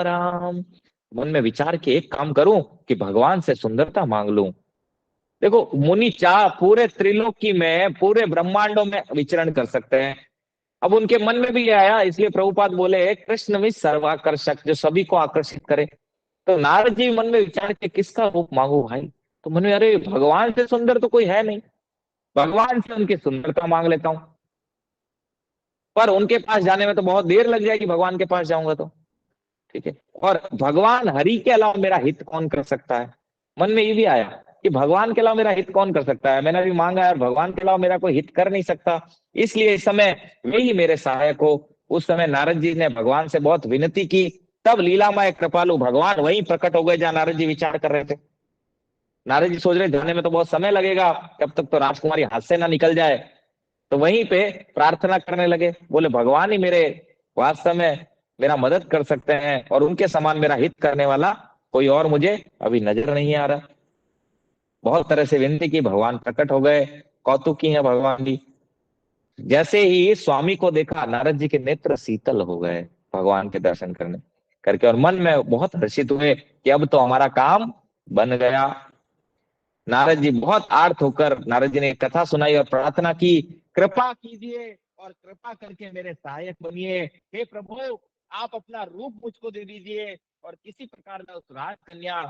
राम। मन में विचार के एक काम करूं कि भगवान से सुंदरता मांग लूं। देखो मुनि चाह पूरे त्रिलोकी में, पूरे ब्रह्मांडों में विचरण कर सकते हैं। अब उनके मन में भी आया, इसलिए प्रभुपाद बोले कृष्ण में सर्वाकर्षक जो सभी को आकर्षित करे। तो नारद जी मन में विचार के किसका रूप मांगू भाई, तो मन में अरे भगवान से सुंदर तो कोई है नहीं, भगवान से उनकी सुंदरता मांग लेता हूं। पर उनके पास जाने में तो बहुत देर लग जाएगी, भगवान के पास जाऊंगा तो। ठीक है, और भगवान हरि के अलावा मेरा हित कौन कर सकता है। मन में ये भी आया कि भगवान के अलावा मेरा हित कौन कर सकता है। मैंने अभी मांगा है और भगवान के अलावा मेरा कोई हित कर नहीं सकता, इसलिए इस समय वे ही मेरे सहायक हो। उस समय नारद जी ने भगवान से बहुत विनती की, तब लीलामय कृपालु भगवान वहीं प्रकट हो गए जहां नारद जी विचार कर रहे थे। नारद जी सोच रहे जाने में तो बहुत समय लगेगा, कब तक तो राजकुमारी हाथ से ना निकल जाए, तो वहीं पे प्रार्थना करने लगे। बोले भगवान ही मेरे वास्तव में मेरा मदद कर सकते हैं और उनके समान मेरा हित करने वाला कोई और मुझे अभी नजर नहीं आ रहा। बहुत तरह से विनती की, भगवान प्रकट हो गए। कौतुकी है भगवान भी। जैसे ही स्वामी को देखा नारद जी के नेत्र शीतल हो गए भगवान के दर्शन करने करके, और मन में बहुत हर्षित हुए कि अब तो हमारा काम बन गया। नारद जी बहुत आर्त होकर नारद जी ने कथा सुनाई और प्रार्थना की, कृपा कीजिए और कृपा करके मेरे सहायक बनिए। हे प्रभु आप अपना रूप मुझको दे दीजिए, और किसी प्रकार मैं उस राजकन्या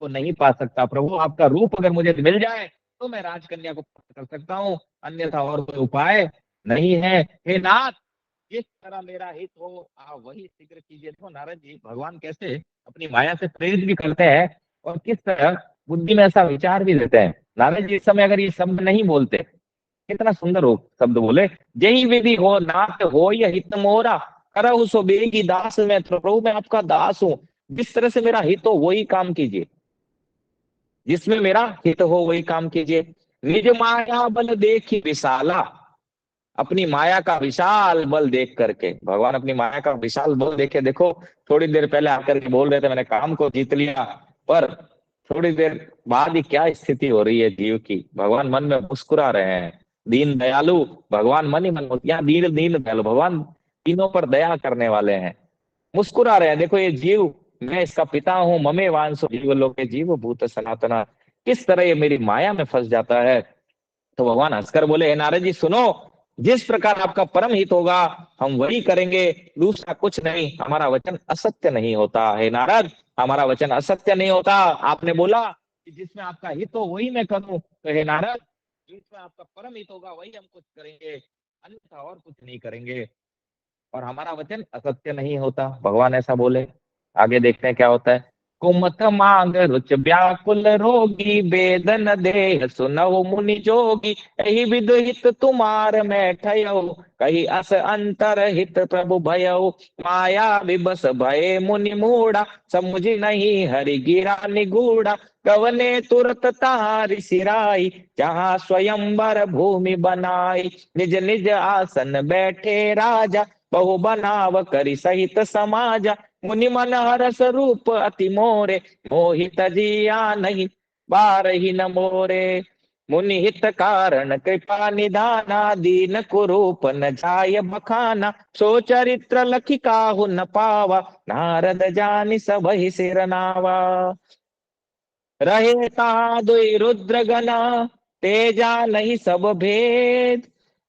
को नहीं पा सकता, प्रभु आपका रूप अगर मुझे मिल जाए तो मैं राजकन्या को प्राप्त कर सकता हूँ, अन्यथा और कोई उपाय नहीं है। हे नाथ, जिस तरह मेरा हित हो आप वही शीघ्र कीजिए। देखो नारद जी भगवान कैसे अपनी माया से प्रेरित भी करते हैं और किस तरह बुद्धि में ऐसा विचार भी देते हैं। नारद जी इस समय अगर ये शब्द नहीं बोलते, कितना सुंदर हो शब्द बोले, जही विधि हो नाथ हो यह हित मोरा, करहु सो बेगी दास मैं, तो प्रभु मैं आपका दास हूँ, जिस तरह से मेरा हित हो वही काम कीजिए, जिसमें मेरा हित हो वही काम कीजिए। निज माया बल देखी विशाला, अपनी माया का विशाल बल देख करके, भगवान अपनी माया का विशाल बल देखे, देखो थोड़ी देर पहले आकर के बोल रहे थे मैंने काम को जीत लिया, पर थोड़ी देर बाद ही क्या स्थिति हो रही है जीव की। भगवान मन में मुस्कुरा रहे हैं। दीन दयालु भगवान मन ही मन, यहाँ दीन दीन दयालु भगवान तीनों पर दया करने वाले हैं, मुस्कुरा रहे हैं। देखो ये जीव, मैं इसका पिता हूँ, ममे वांसो जीव लोके जीव भूत सनातना, किस तरह ये मेरी माया में फंस जाता है। तो भगवान हंसकर बोले, हे नारद जी सुनो, जिस प्रकार आपका परम हित होगा हम वही करेंगे, दूसरा कुछ नहीं। हमारा वचन असत्य नहीं होता। हे नारद, हमारा वचन असत्य नहीं होता। आपने बोला कि जिसमें आपका हित हो वही मैं करूं, तो हे नारद जिसमें आपका परम हित होगा वही हम कुछ करेंगे, अन्यथा और कुछ नहीं करेंगे, और हमारा वचन असत्य नहीं होता। भगवान ऐसा बोले। आगे देखते हैं क्या होता है। कुमथ मांग रुच व्याकुल रोगी, वेदन देह सुनहु मुनि जोगी, यही विद हित तुम्हार मैं ठयो, कही अस अंतर हित प्रभु भयो, माया विबस भय मुनि मूढ़ा, समुझ नहीं हरि गिरा निगूढ़ा, कवने तुरत तारि सिराई, जहाँ स्वयंवर भूमि बनाई, निज निज आसन बैठे राजा, बहु बनाव करि सहित समाजा, मुनि मन हरस रूप अति मोरे, मोहित जिया नहीं बारही न मोरे, मुनि हित कारण कृपा निधाना, दीन कुरूप न जाय बखाना, सो चरित्र लखि काहू न पावा, नारद जानि सबहि सिर नावा, रहे ता दुई रुद्र गना, तेजा नहीं सब भेद,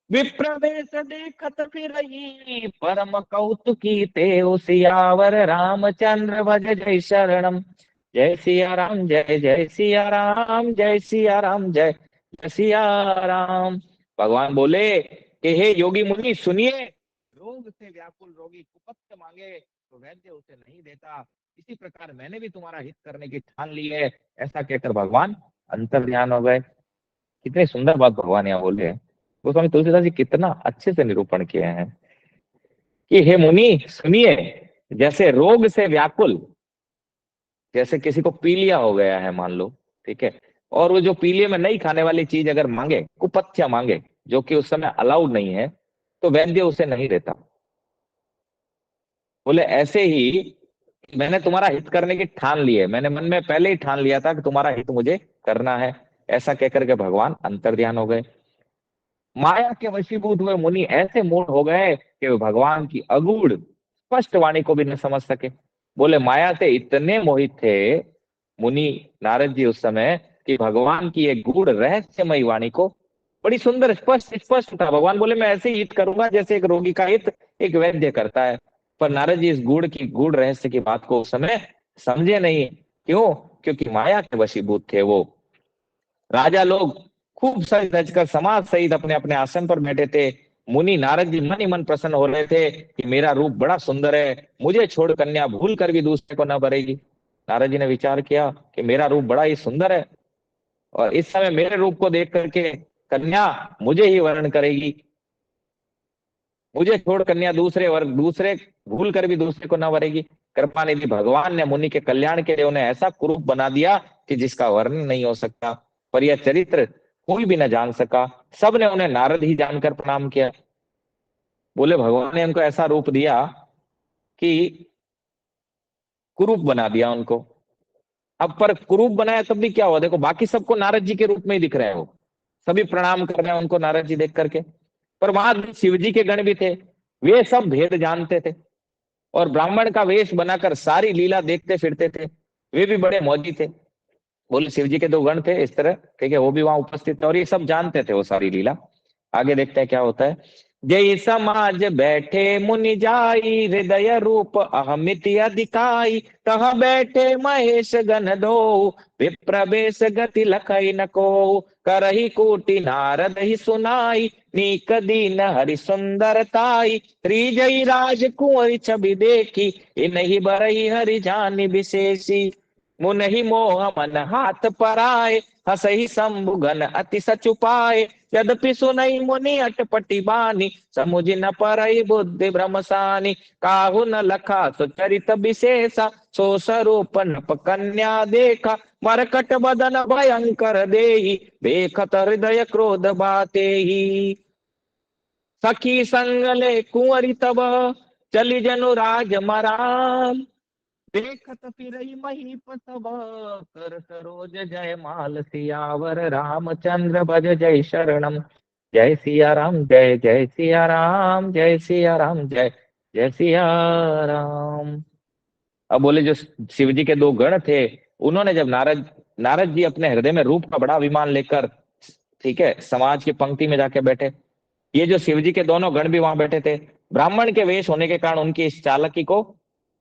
विप्रवेश देखत फिरही, परम कौतुकी ते सियावर रामचंद्र भज जय शरणम, जय सिया राम जय जय सिया राम, जय सिया राम जय जय सिया राम। भगवान बोले कि हे योगी मुनि सुनिए, रोग से व्याकुल रोगी कुपथ मांगे तो वैद्य उसे नहीं देता, इसी प्रकार मैंने भी तुम्हारा हित करने की ठान ली है। ऐसा कहकर भगवान अंतर ध्यान हो गए। कितनी सुंदर बात भगवान यहाँ बोले हैं। गोस्वामी तुलसीदास जी कितना अच्छे से निरूपण किए हैं कि हे मुनि सुनिए, जैसे रोग से व्याकुल, जैसे किसी को पीलिया हो गया है मान लो, ठीक है, और वो जो पीलिया में नहीं खाने वाली चीज अगर मांगे, कुपथ्य मांगे, जो कि उस समय अलाउड नहीं है, तो वैद्य उसे नहीं देता। बोले ऐसे ही मैंने तुम्हारा हित करने की ठान ली है, मैंने मन में पहले ही ठान लिया था कि तुम्हारा हित मुझे करना है। ऐसा कहकर के भगवान अंतर ध्यान हो गए। माया के वशीभूत हुए मुनि ऐसे मूड हो गए कि वे भगवान की अगूढ़ स्पष्ट वाणी को भी न समझ सके। बोले माया से इतने मोहित थे मुनि नारद जी उस समय कि भगवान की एक गूढ़ रहस्यमयी वाणी को, बड़ी सुंदर स्पष्ट स्पष्ट था, भगवान बोले मैं ऐसे ही हित करूंगा जैसे एक रोगी का हित एक वैद्य करता है। पर नारद जी इस गूढ़ रहस्य की बात को उस समय समझे नहीं। क्यों? क्योंकि माया के वशीभूत थे वो। राजा लोग खूब सज धज कर समाज सहित अपने अपने आसन पर बैठे थे। मुनि नारद जी मन ही मन प्रसन्न हो रहे थे कि मेरा रूप बड़ा सुंदर है, मुझे छोड़ कन्या भूल कर भी दूसरे को न भरेगी। नारद जी ने विचार किया कि मेरा रूप बड़ा ही सुंदर है, और इस समय मेरे रूप को देख करके कन्या मुझे ही वर्ण करेगी, मुझे छोड़ कन्या दूसरे भूल कर भी दूसरे को न वरेगी। कृपा निधि भगवान ने मुनि के कल्याण के लिए उन्हें ऐसा कुरूप बना दिया कि जिसका वर्णन नहीं हो सकता, पर यह चरित्र कोई भी न जान सका। सबने उन्हें नारद ही जानकर प्रणाम किया। बोले भगवान ने उनको ऐसा रूप दिया कि कुरूप बना दिया उनको। अब पर कुरूप बनाया तब भी क्या हुआ, देखो बाकी सबको नारद जी के रूप में ही दिख रहे हैं, वो सभी प्रणाम कर रहे हैं उनको नारद जी देख करके। पर वहां शिव जी के गण भी थे, वे सब भेद जानते थे और ब्राह्मण का वेश बनाकर सारी लीला देखते फिरते थे, वे भी बड़े मौजी थे। बोले शिव जी के दो गण थे इस तरह, ठीक है, वो भी वहां उपस्थित थे और ये सब जानते थे वो सारी लीला। आगे देखते हैं क्या होता है। जय समाज बैठे मुनि जाई, हृदय रूप अहमिति अधिकाई, तह बैठे महेश गण धो, विप्रवेश गति लखई न को, करही कोटि नारद ही सुनाई, नीक दीन हरि सुंदरताई, त्रिजई राज कुंवर छवि देखी, इनहि बरही हरि जानि विशेषी, मुनहि मोह मन हाथ पराए, हसहि शंभु गण अति सचुपाए, यद्यपि सुनई मुनि अटपटी बानी, समुझ न परई बुद्धि भ्रमसानी, काहू न लखा सुचरित विशेषा, सो स्वरूप नप कन्या देखा, मरकट बदन भयंकर देहि, देखत हृदय क्रोध बातेहि, सखी संग ले कुंवरी तब, चली जनु राज मराम, देखत फिरई महीप सब, कर सरोज जय माल, सियावर रामचंद्र भज जय शरणम, जय सिया राम जय जय सिया राम, जय सिया राम जय जय सिया राम। अब बोले जो शिव जी के दो गण थे, उन्होंने जब नारद नारद जी अपने हृदय में रूप का बड़ा अभिमान लेकर, ठीक है, समाज की पंक्ति में जाके बैठे, ये जो शिव जी के दोनों गण भी वहां बैठे थे, ब्राह्मण के वेश होने के कारण उनकी इस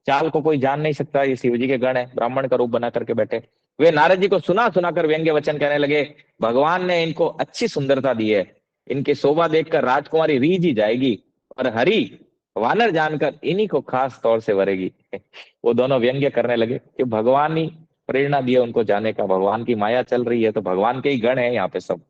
चाल को कोई जान नहीं सकता, ये शिव जी के गण है, ब्राह्मण का रूप बना करके बैठे। वे नारद जी को सुना सुनाकर व्यंग्य वचन कहने लगे, भगवान ने इनको अच्छी सुंदरता दी है, इनकी शोभा देखकर राजकुमारी रीझ ही जाएगी, और हरि वानर जानकर इन्हीं को खास तौर से वरेगी। वो दोनों व्यंग्य करने लगे कि भगवान ही प्रेरणा दिए उनको जाने का, भगवान की माया चल रही है, तो भगवान के ही गण है यहाँ पे सब।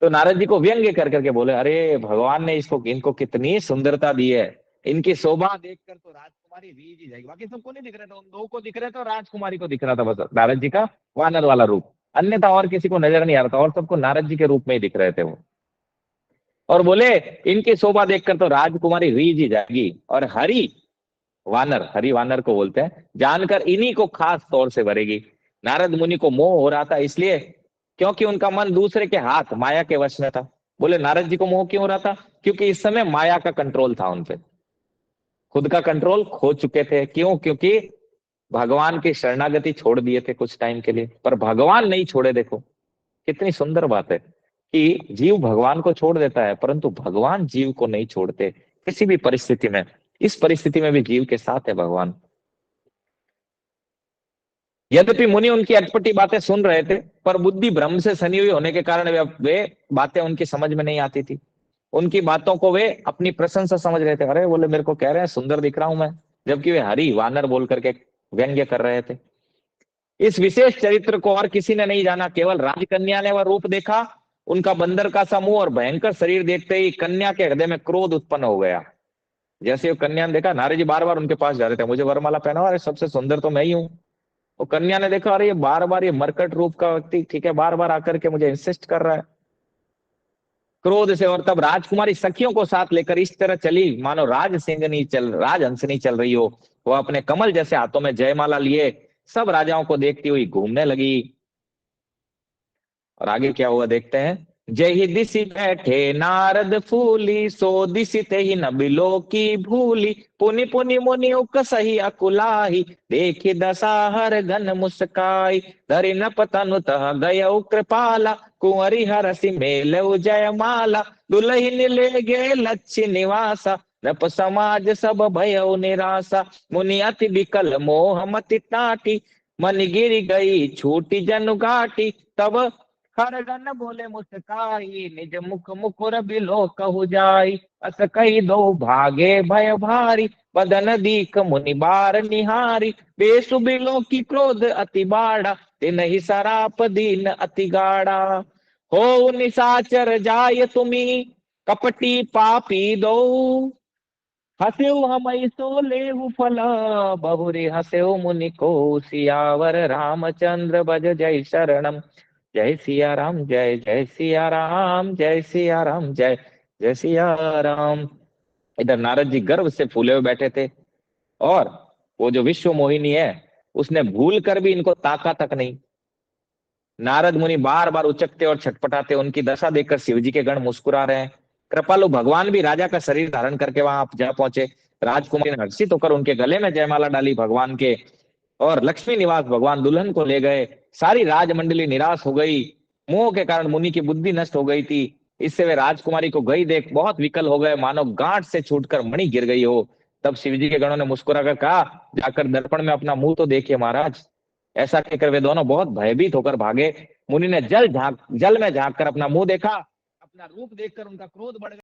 तो नारद जी को व्यंग्य कर करके बोले, अरे भगवान ने इसको इनको कितनी सुंदरता दी है, इनकी शोभा देखकर तो राजकुमारी रीझ ही जाएगी। बाकी सबको नहीं दिख रहा था, उन दो को दिख रहा था, राजकुमारी को दिख रहा था बस नारद जी का वानर वाला रूप, अन्यथा और किसी को नजर नहीं आ रहा था, और सबको नारद जी के रूप में ही दिख रहे थे वो। और बोले इनकी शोभा देखकर तो राजकुमारी रीझ ही जाएगी, और हरि वानर को बोलते हैं, जानकर इन्हीं को खास तौर से भरेगी। नारद मुनि को मोह हो रहा था, इसलिए क्योंकि उनका मन दूसरे के हाथ माया के वश में था। बोले नारद जी को मोह क्यों हो रहा था? क्योंकि इस समय माया का कंट्रोल था उनपे, खुद का कंट्रोल खो चुके थे। क्यों? क्योंकि भगवान की शरणागति छोड़ दिए थे कुछ टाइम के लिए, पर भगवान नहीं छोड़े। देखो कितनी सुंदर बात है कि जीव भगवान को छोड़ देता है, परंतु भगवान जीव को नहीं छोड़ते किसी भी परिस्थिति में। इस परिस्थिति में भी जीव के साथ है भगवान। यद्यपि मुनि उनकी अटपटी बातें सुन रहे थे, पर बुद्धि भ्रम से सनी हुई होने के कारण वे बातें उनकी समझ में नहीं आती थी। उनकी बातों को वे अपनी प्रशंसा समझ रहे थे। अरे बोले मेरे को कह रहे हैं सुंदर दिख रहा हूं मैं, जबकि वे हरि वानर बोल करके व्यंग्य कर रहे थे। इस विशेष चरित्र को और किसी ने नहीं जाना, केवल राजकन्या ने वह रूप देखा। उनका बंदर का सा मुंह और भयंकर शरीर देखते ही कन्या के हृदय में क्रोध उत्पन्न हो गया। जैसे वो कन्या ने देखा, नारद जी बार बार उनके पास जा रहे थे, मुझे वरमाला पहना, अरे सबसे सुंदर तो मैं ही हूँ। और कन्या ने देखा, अरे ये बार बार ये मरकट रूप का व्यक्ति, ठीक है, बार बार आकर के मुझे इंसिस्ट कर रहा है, क्रोध से। और तब राजकुमारी सखियों को साथ लेकर इस तरह चली मानो राजहंसनी चल रही हो। वह अपने कमल जैसे हाथों में जयमाला लिए सब राजाओं को देखती हुई घूमने लगी। और आगे क्या हुआ देखते हैं। जय ही दिशि बैठे नारद फूली, सो दिशि ते ही न बिलो की भूली, पुनि पुनि मुनि सही अकुलाही, देखी दशा हर घन मुस्काई, धरि नप तनु तह गय कृपाला, कुंवरी हरसि मेल जयमाला, दुलहिन ले गे लक्ष्य निवासा, नप समाज सब भयो निराशा, मुनि अति विकल मोह मति टाटी, मन गिर गई छूटी जनु घाटी, तब हर गन बोले मुस्काई, निज मुख मुकुर बिलो कहु जाई, अस कही दो भागे भय भारी, बदन दीख मुनि बार निहारी, बेसु बिलो की क्रोध अति बाड़ा, तिनहि सराप दीन अति गाड़ा, हो निशाचर जाय तुमी, कपटी पापी दो, हस्यु हम सो लेहु फल, बहुरी हस्यु मुनि को, सियावर रामचंद्र भज जय शरणम, जय सिया राम जय जय सिया राम, जय सिया राम जय जय सिया राम। इधर नारद जी गर्व से फूले हुए बैठे थे, और वो जो विश्व मोहिनी है उसने भूल कर भी इनको ताका तक नहीं। नारद मुनि बार बार उचकते और छटपटाते, उनकी दशा देखकर शिवजी के गण मुस्कुरा रहे हैं। कृपालु भगवान भी राजा का शरीर धारण करके वहां जा पहुंचे। राजकुमारी ने हर्षित होकर उनके गले में जयमाला डाली भगवान के, और लक्ष्मी निवास भगवान दुल्हन को ले गए। सारी राजमंडली निराश हो गई, मोह के कारण मुनि की बुद्धि नष्ट हो गई थी। इससे वे राजकुमारी को गई देख बहुत विकल हो गए, मानो गांठ से छूटकर मणि गिर गई हो। तब शिवजी के गणों ने मुस्कुराकर कहा, जाकर दर्पण में अपना मुंह तो देखिए महाराज। ऐसा कहकर वे दोनों बहुत भयभीत होकर भागे। मुनि ने जल में झांक कर अपना मुंह देखा। अपना रूप देखकर उनका क्रोध बढ़ गया।